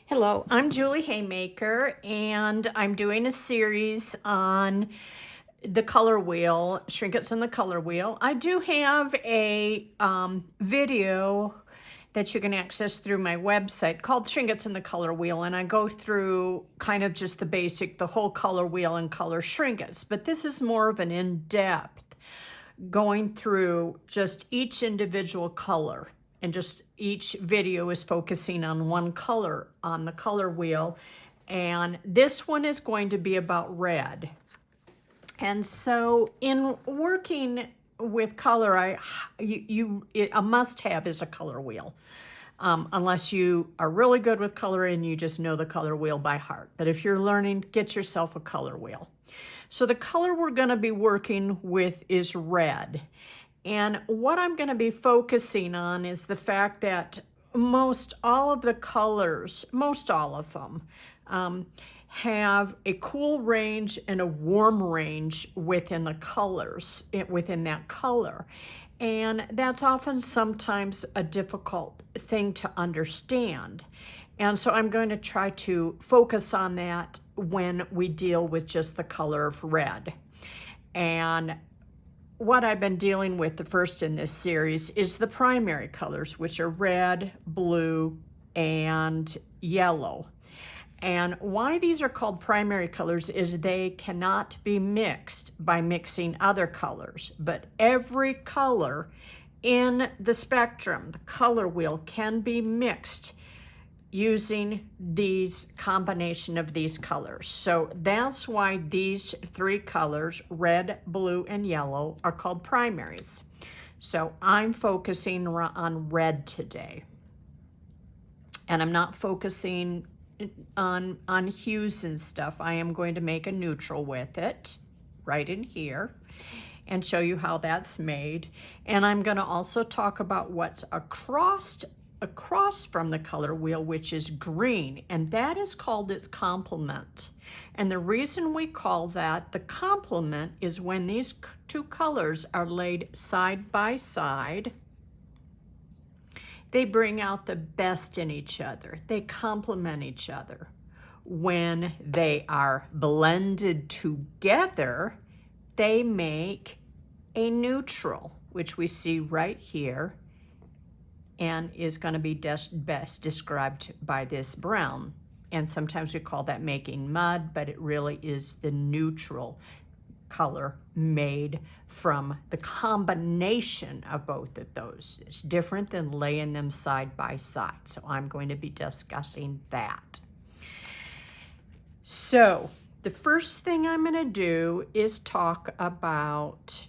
Hello, I'm Julie Haymaker, and I'm doing a series on the color wheel, Shrinkets on the color wheel. I do have a video that you can access through my website called Shrinkets in the Color Wheel, and I go through kind of just the basic, the whole color wheel and color shrinkets. But this is more of an in-depth going through just each individual color, and just each video is focusing on one color on the color wheel. And this one is going to be about red. And so in working with color, a must-have is a color wheel. Unless you are really good with color and you just know the color wheel by heart. But if you're learning, get yourself a color wheel. So the color we're going to be working with is red. And what I'm going to be focusing on is the fact that most all of the colors, most all of them, have a cool range and a warm range within the colors, within that color. And that's often sometimes a difficult thing to understand. And so I'm going to try to focus on that when we deal with just the color of red. And what I've been dealing with the first in this series is the primary colors, which are red, blue, and yellow. And why these are called primary colors is they cannot be mixed by mixing other colors, but every color in the spectrum, the color wheel, can be mixed using these combination of these colors. So that's why these three colors, red, blue, and yellow, are called primaries. So I'm focusing on red today. And I'm not focusing on hues and stuff. I am going to make a neutral with it right in here and show you how that's made. And I'm going to also talk about what's across from the color wheel, which is green, and that is called its complement. And the reason we call that the complement is when these two colors are laid side by side, they bring out the best in each other. They complement each other. When they are blended together, they make a neutral, which we see right here, and is going to be best described by this brown. And sometimes we call that making mud, but it really is the neutral color made from the combination of both of those. It's different than laying them side by side. So I'm going to be discussing that. So the first thing I'm going to do is talk about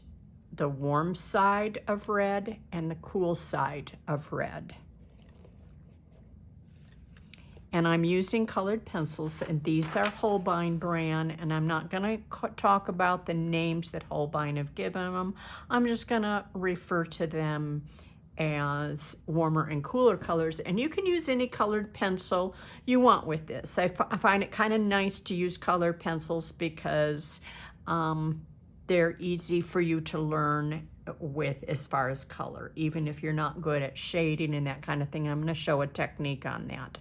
the warm side of red and the cool side of red. And I'm using colored pencils, and these are Holbein brand, and I'm not going to talk about the names that Holbein have given them. I'm just going to refer to them as warmer and cooler colors, and you can use any colored pencil you want with this. I find it kind of nice to use colored pencils because they're easy for you to learn with as far as color, even if you're not good at shading and that kind of thing. I'm going to show a technique on that.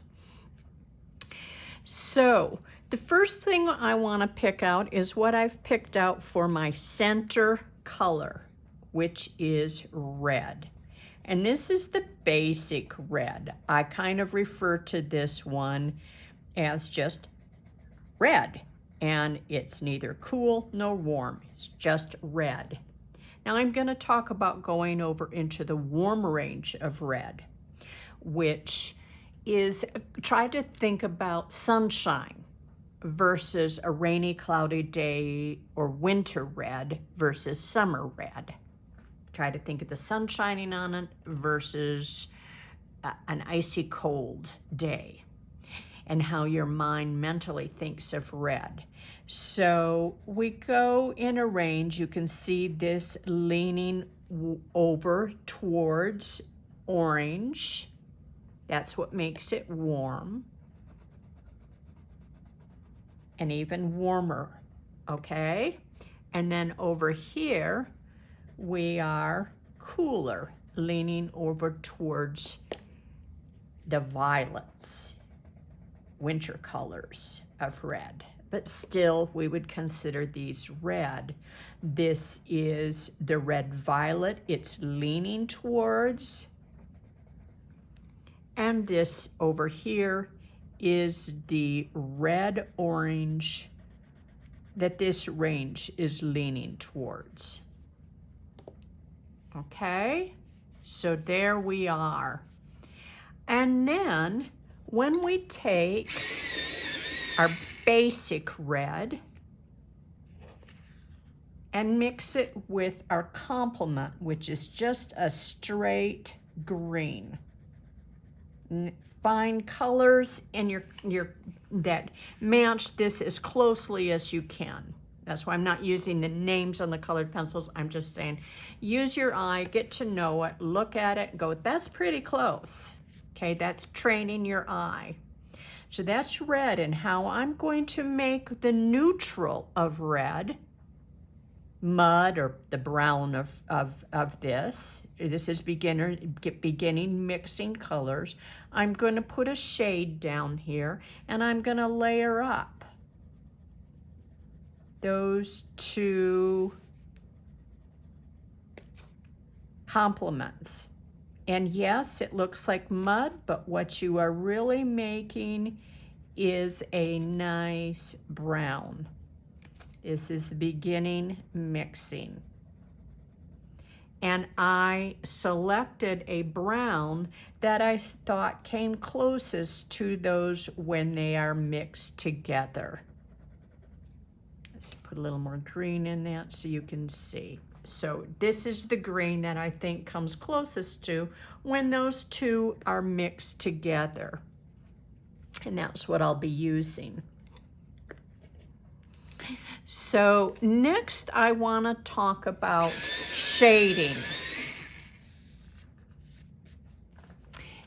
So the first thing I want to pick out is what I've picked out for my center color, which is red. And this is the basic red. I kind of refer to this one as just red. And it's neither cool nor warm. It's just red. Now I'm going to talk about going over into the warm range of red, which is try to think about sunshine versus a rainy, cloudy day, or winter red versus summer red. Try to think of the sun shining on it versus an icy cold day, and how your mind mentally thinks of red. So we go in a range. You can see this leaning over towards orange. That's what makes it warm. And even warmer, okay? And then over here, we are cooler, leaning over towards the violets. winter colors of red, but still we would consider these red. This is the red violet it's leaning towards. And this over here is the red orange that this range is leaning towards. Okay, so there we are. And then when we take our basic red and mix it with our complement, which is just a straight green. Find colors in your that match this as closely as you can. That's why I'm not using the names on the colored pencils. I'm just saying, use your eye, get to know it, look at it, go, that's pretty close. Okay, that's training your eye. So that's red, and how I'm going to make the neutral of red, mud or the brown of this. This is beginning mixing colors. I'm going to put a shade down here, and I'm going to layer up those two complements. And yes, it looks like mud, but what you are really making is a nice brown. This is the beginning mixing. And I selected a brown that I thought came closest to those when they are mixed together. Let's put a little more green in that so you can see. So this is the green that I think comes closest to when those two are mixed together. And that's what I'll be using. So next I want to talk about shading.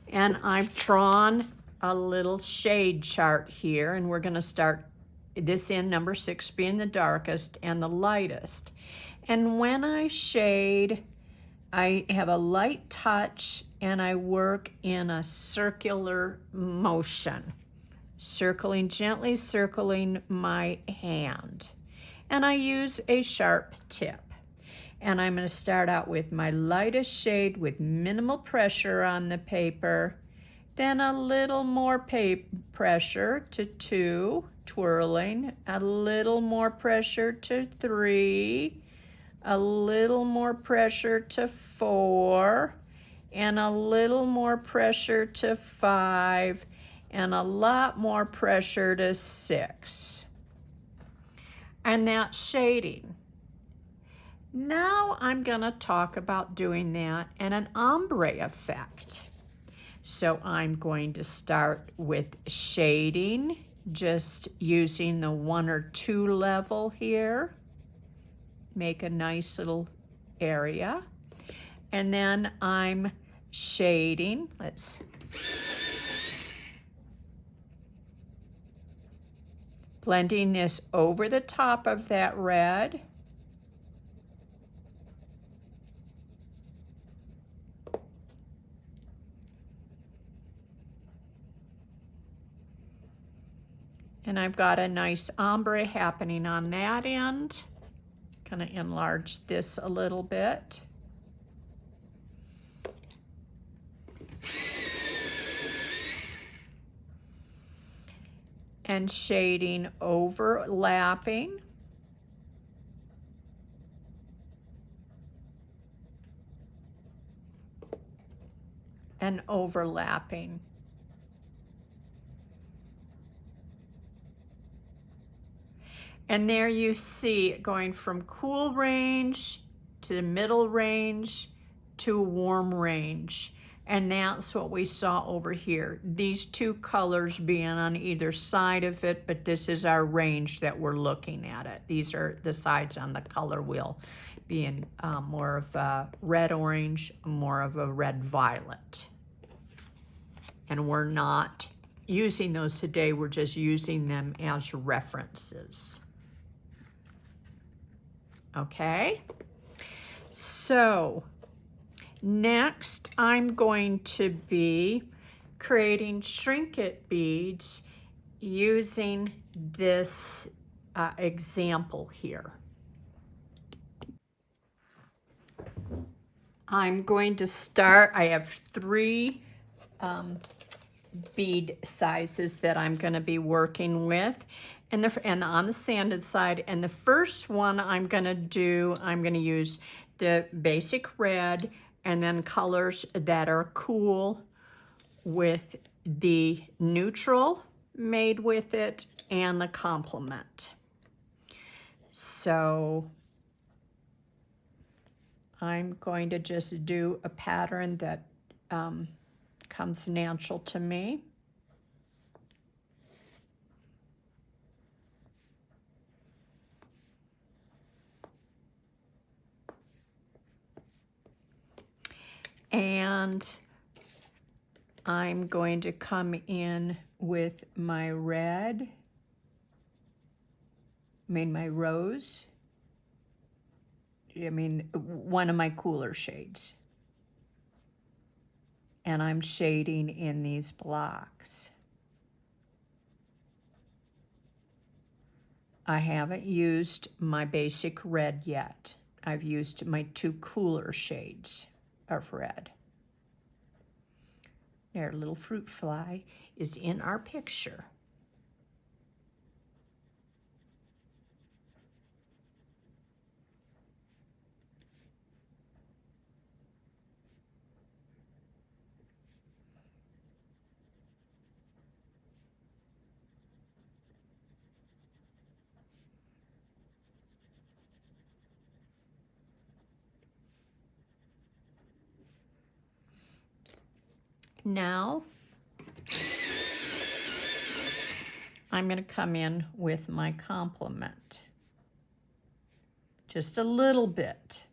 And I've drawn a little shade chart here, and we're going to start this in number 6 being the darkest and the lightest. And when I shade, I have a light touch and I work in a circular motion, gently circling my hand. And I use a sharp tip. And I'm going to start out with my lightest shade with minimal pressure on the paper, then a little more pressure to 2, twirling, a little more pressure to 3, a little more pressure to 4, and a little more pressure to 5, and a lot more pressure to 6. And that's shading. Now I'm going to talk about doing that in an ombre effect. So I'm going to start with shading, just using the 1 or 2 level here. Make a nice little area. And then I'm shading. Let's blending this over the top of that red. And I've got a nice ombre happening on that end. Kind of enlarge this a little bit. And shading overlapping. And overlapping. And there you see it going from cool range to middle range to warm range. And that's what we saw over here. These 2 colors being on either side of it, but this is our range that we're looking at it. These are the sides on the color wheel being more of a red-orange, more of a red-violet. And we're not using those today, we're just using them as references. Okay, so next I'm going to be creating Shrinket beads using this example here. I'm going to start, I have 3 bead sizes that I'm going to be working with, and on the sanded side. And the first one I'm going to use the basic red, and then colors that are cool with the neutral made with it and the complement. So I'm going to just do a pattern that comes natural to me. And I'm going to come in with my red, my rose, one of my cooler shades. And I'm shading in these blocks. I haven't used my basic red yet. I've used my 2 cooler shades of red. Their little fruit fly is in our picture. Now, I'm going to come in with my complement. Just a little bit,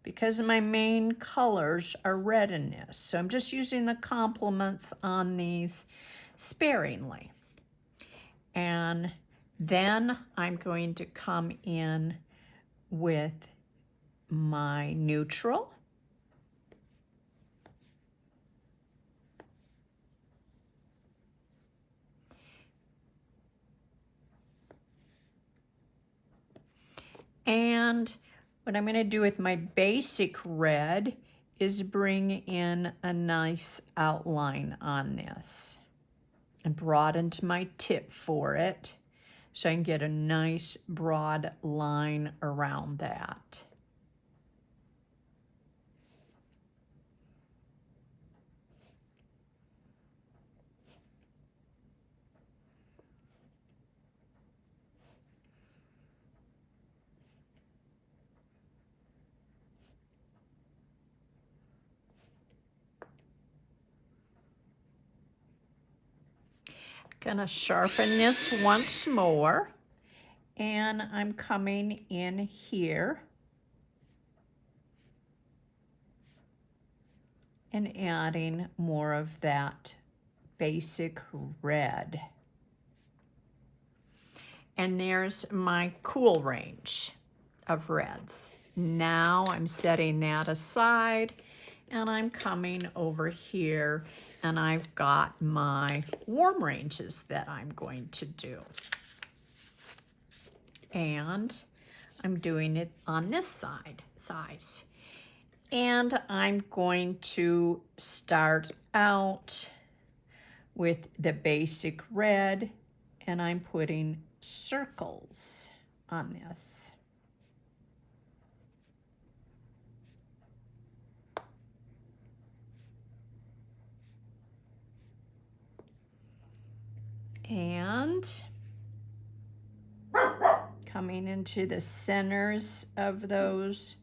because my main colors are red in this. So I'm just using the complements on these sparingly. And then I'm going to come in with my neutral. And what I'm going to do with my basic red is bring in a nice outline on this. I broadened my tip for it so I can get a nice broad line around that. Gonna sharpen this once more, and I'm coming in here and adding more of that basic red. And there's my cool range of reds. Now I'm setting that aside, and I'm coming over here, and I've got my warm ranges that I'm going to do. And I'm doing it on this size. And I'm going to start out with the basic red, and I'm putting circles on this. And coming into the centers of those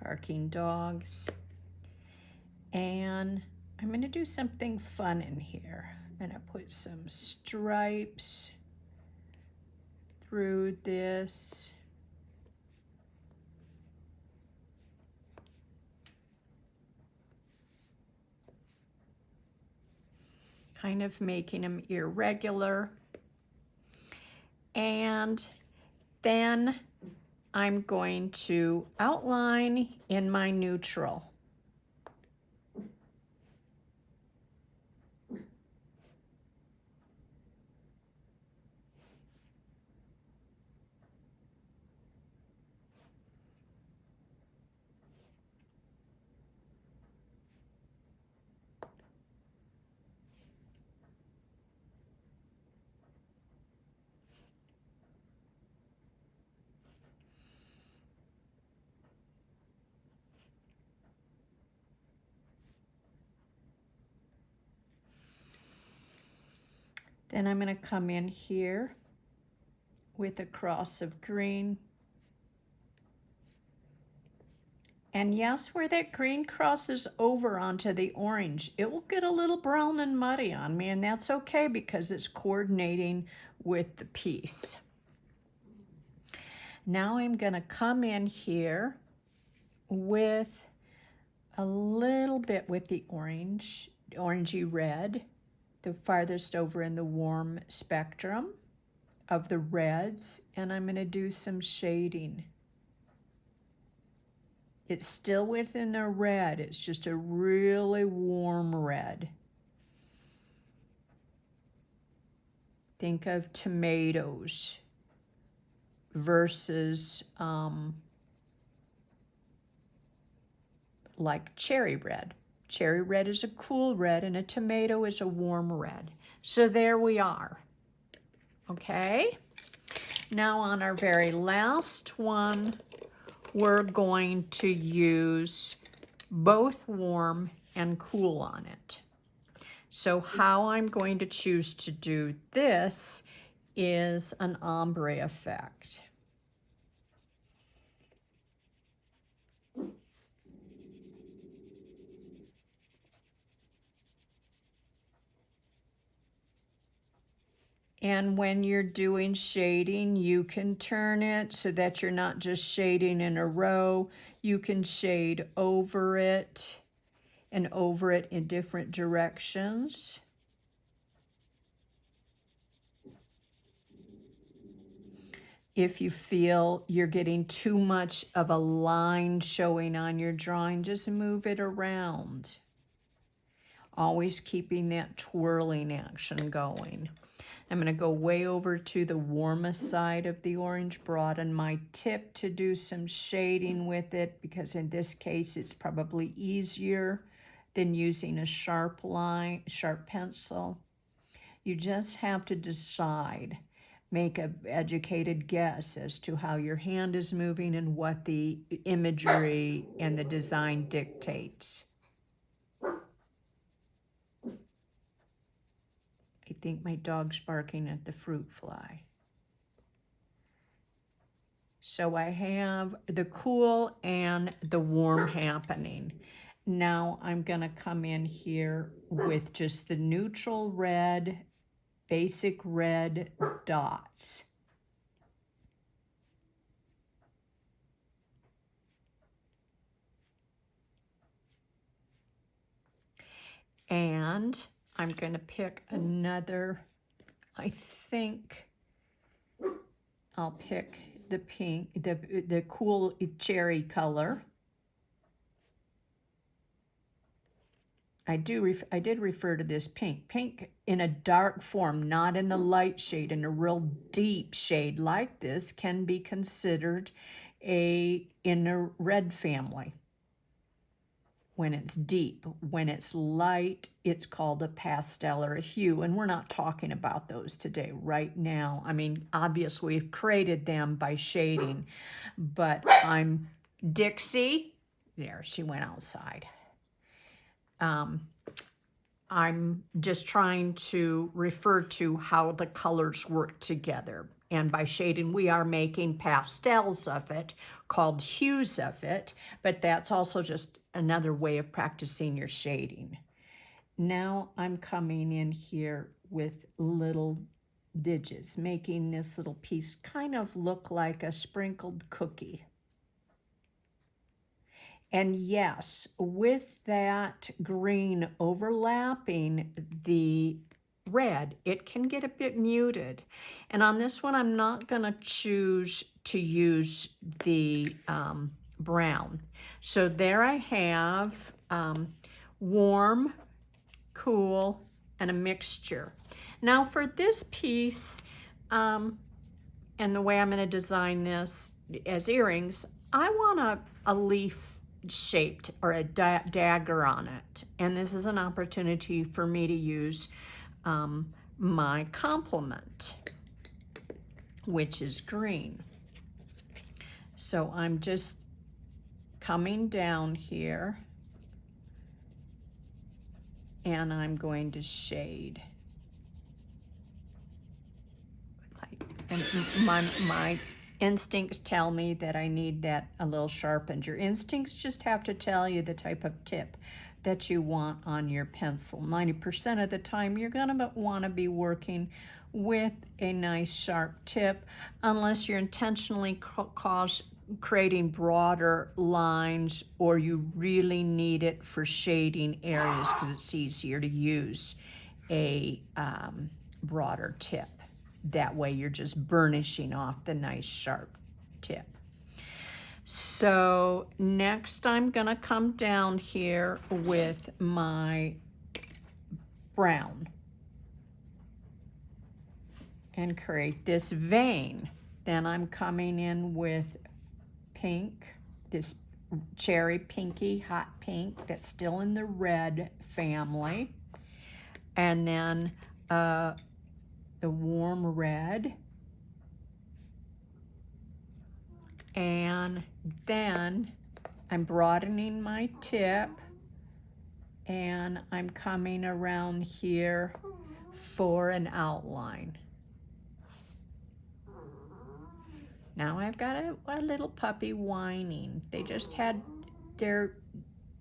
barking dogs. And I'm going to do something fun in here. I'm going to put some stripes through this. Kind of making them irregular. And then I'm going to outline in my neutral. Then I'm going to come in here with a cross of green. And yes, where that green crosses over onto the orange, it will get a little brown and muddy on me, and that's okay because it's coordinating with the piece. Now I'm going to come in here with a little bit with the orange, orangey red, the farthest over in the warm spectrum of the reds, and I'm going to do some shading. It's still within a red, it's just a really warm red. Think of tomatoes versus like cherry red. Cherry red is a cool red and a tomato is a warm red. So there we are. Okay, now on our very last one, we're going to use both warm and cool on it. So how I'm going to choose to do this is an ombre effect. And when you're doing shading, you can turn it so that you're not just shading in a row. You can shade over it and over it in different directions. If you feel you're getting too much of a line showing on your drawing, just move it around. Always keeping that twirling action going. I'm going to go way over to the warmest side of the orange, broaden my tip to do some shading with it, because in this case it's probably easier than using a sharp pencil. You just have to decide, make an educated guess as to how your hand is moving and what the imagery and the design dictates. I think my dog's barking at the fruit fly. So I have the cool and the warm happening. Now I'm gonna come in here with just the neutral red, basic red dots. And I'm going to pick another, I think I'll pick the pink, the cool cherry color. I did refer to this pink. Pink in a dark form, not in the light shade, in a real deep shade like this, can be considered in a red family. When it's deep. When it's light, it's called a pastel or a hue, and we're not talking about those today, right now. I mean, obviously we've created them by shading, but I'm Dixie. There, she went outside. I'm just trying to refer to how the colors work together. And by shading, we are making pastels of it, called hues of it, but that's also just another way of practicing your shading. Now I'm coming in here with little digits, making this little piece kind of look like a sprinkled cookie. And yes, with that green overlapping the red, it can get a bit muted. And on this one, I'm not going to choose to use the brown. So there I have warm, cool, and a mixture. Now for this piece, and the way I'm going to design this as earrings, I want a leaf shaped or a dagger on it. And this is an opportunity for me to use my complement, which is green. So I'm just coming down here and I'm going to shade. And my instincts tell me that I need that a little sharpened. Your instincts just have to tell you the type of tip that you want on your pencil. 90% of the time, you're gonna wanna be working with a nice sharp tip, unless you're intentionally creating broader lines, or you really need it for shading areas because it's easier to use a broader tip. That way you're just burnishing off the nice sharp tip. So next I'm gonna come down here with my brown and create this vein. Then I'm coming in with pink, this cherry pinky hot pink that's still in the red family. And then the warm red. And then I'm broadening my tip and I'm coming around here for an outline. Now I've got a little puppy whining. They just had their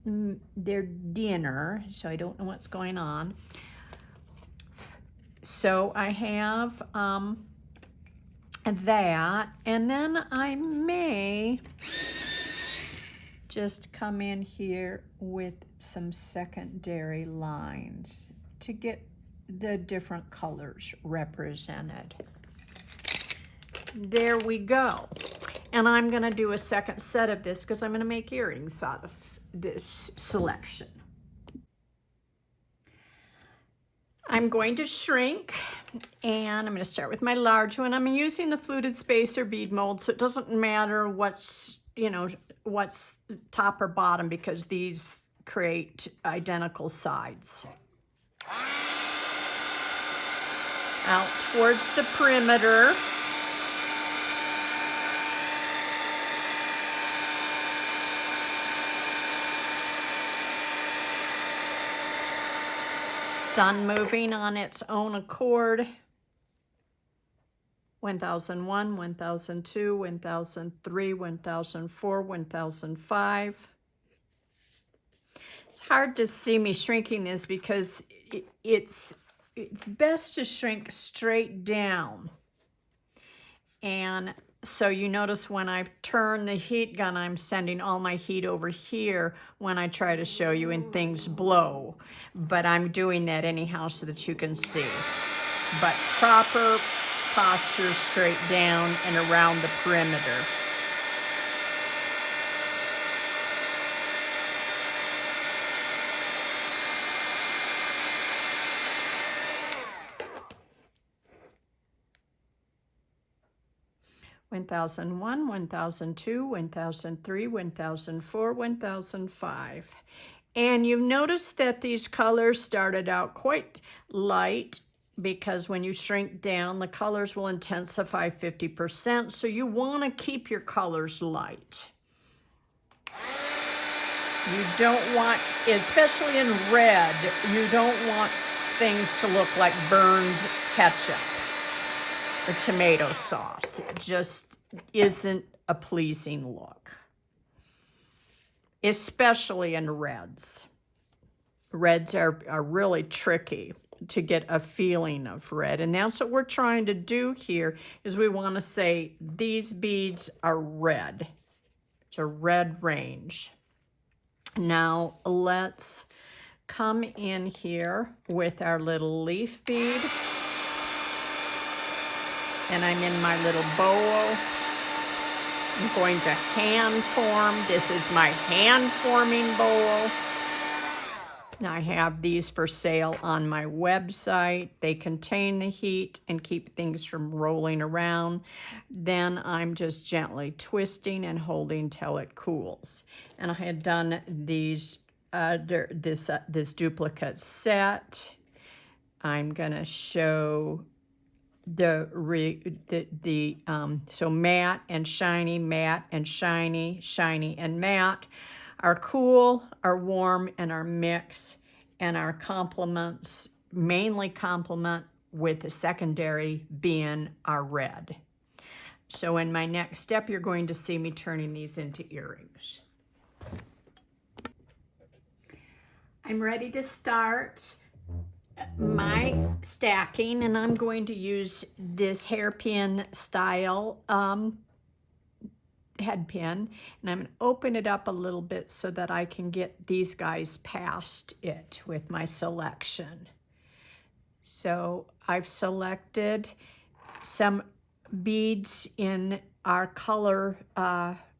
dinner, so I don't know what's going on. So I have that, and then I may just come in here with some secondary lines to get the different colors represented. There we go. And I'm going to do a second set of this because I'm going to make earrings out of this selection. I'm going to shrink, and I'm going to start with my large one. I'm using the fluted spacer bead mold, so it doesn't matter what's top or bottom because these create identical sides. Out towards the perimeter. Sun moving on its own accord. 1001, 1002, 1003, 1004, 1005. It's hard to see me shrinking this because it's best to shrink straight down. And so you notice when I turn the heat gun, I'm sending all my heat over here when I try to show you and things blow. But I'm doing that anyhow so that you can see. But proper posture straight down and around the perimeter. One 1001, 1002, 1003, 1004, 1005. And you've noticed that these colors started out quite light because when you shrink down, the colors will intensify 50%. So you want to keep your colors light. You don't want, especially in red, you don't want things to look like burned ketchup or tomato sauce. It just isn't a pleasing look, especially in reds. Reds are really tricky to get a feeling of red, and that's what we're trying to do here. Is we want to say these beads are red. It's a red range. Now let's come in here with our little leaf bead. And I'm in my little bowl. I'm going to hand form. This is my hand forming bowl. Now I have these for sale on my website. They contain the heat and keep things from rolling around. Then I'm just gently twisting and holding till it cools. And I had done these this duplicate set. I'm gonna show so matte and shiny, shiny and matte. Our cool, our warm, and our mix, and our complements mainly complement with the secondary being our red. So in my next step, you're going to see me turning these into earrings. I'm ready to start my stacking, and I'm going to use this hairpin style head pin, and I'm going to open it up a little bit so that I can get these guys past it with my selection. So I've selected some beads in our color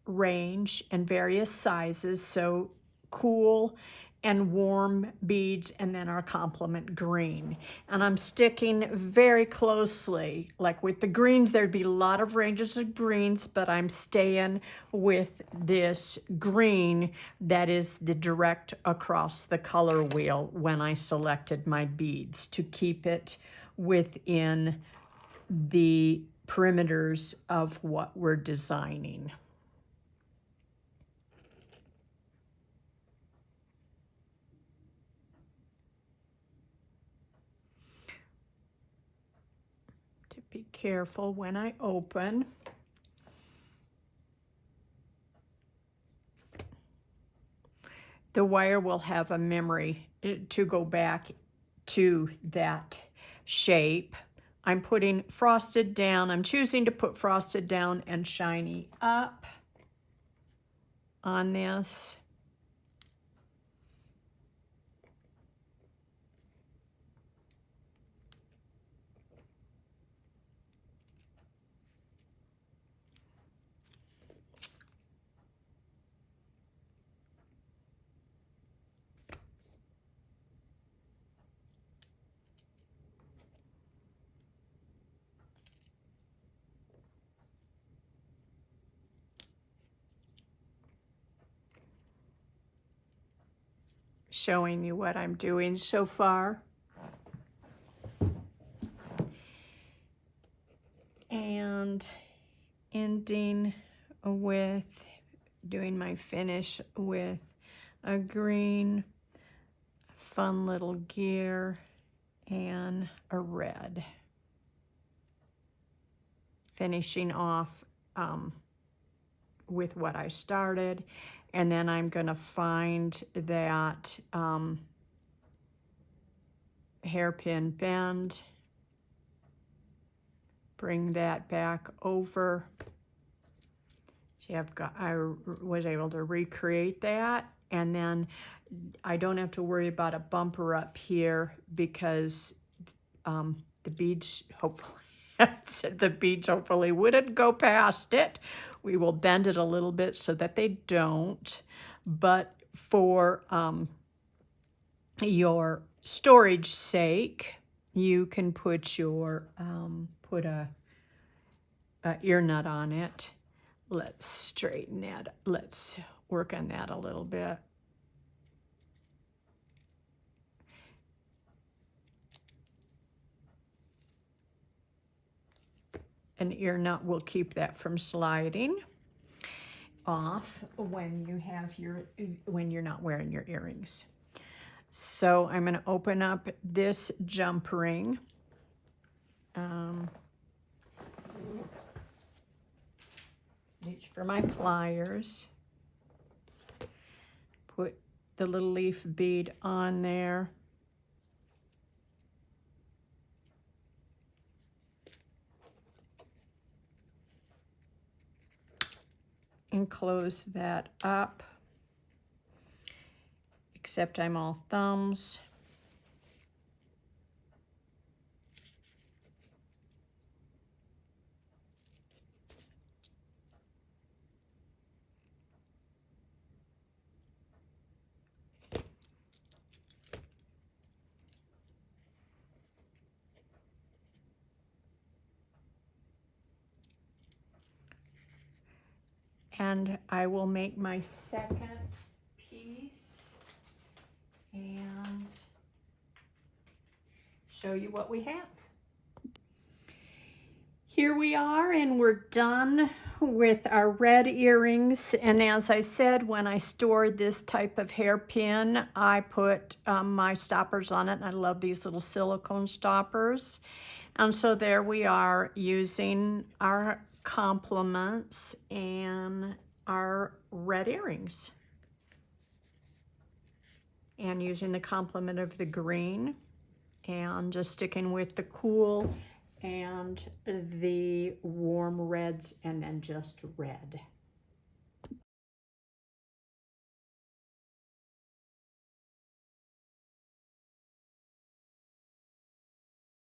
range and various sizes, so cool and warm beads, and then our complement green. And I'm sticking very closely, like with the greens, there'd be a lot of ranges of greens, but I'm staying with this green that is the direct across the color wheel when I selected my beads to keep it within the perimeters of what we're designing. Be careful when I open. The wire will have a memory to go back to that shape. I'm putting frosted down. I'm choosing to put frosted down and shiny up on this. Showing you what I'm doing so far. And ending with doing my finish with a green, fun little gear, and a red. Finishing off with what I started, and then I'm going to find that hairpin bend, bring that back over. See, I was able to recreate that, and then I don't have to worry about a bumper up here because the beads hopefully wouldn't go past it. We will bend it a little bit so that they don't, but for your storage sake, you can put your put a ear nut on it. Let's straighten that. Let's work on that a little bit. An ear nut will keep that from sliding off when you're not wearing your earrings. So I'm going to open up this jump ring. Reach for my pliers. Put the little leaf bead on there. And close that up, except I'm all thumbs. And I will make my second piece and show you what we have. Here we are, and we're done with our red earrings, and as I said, when I stored this type of hairpin, I put my stoppers on it, and I love these little silicone stoppers. And so there we are using our complements and our red earrings. And using the complement of the green, and just sticking with the cool and the warm reds, and then just red.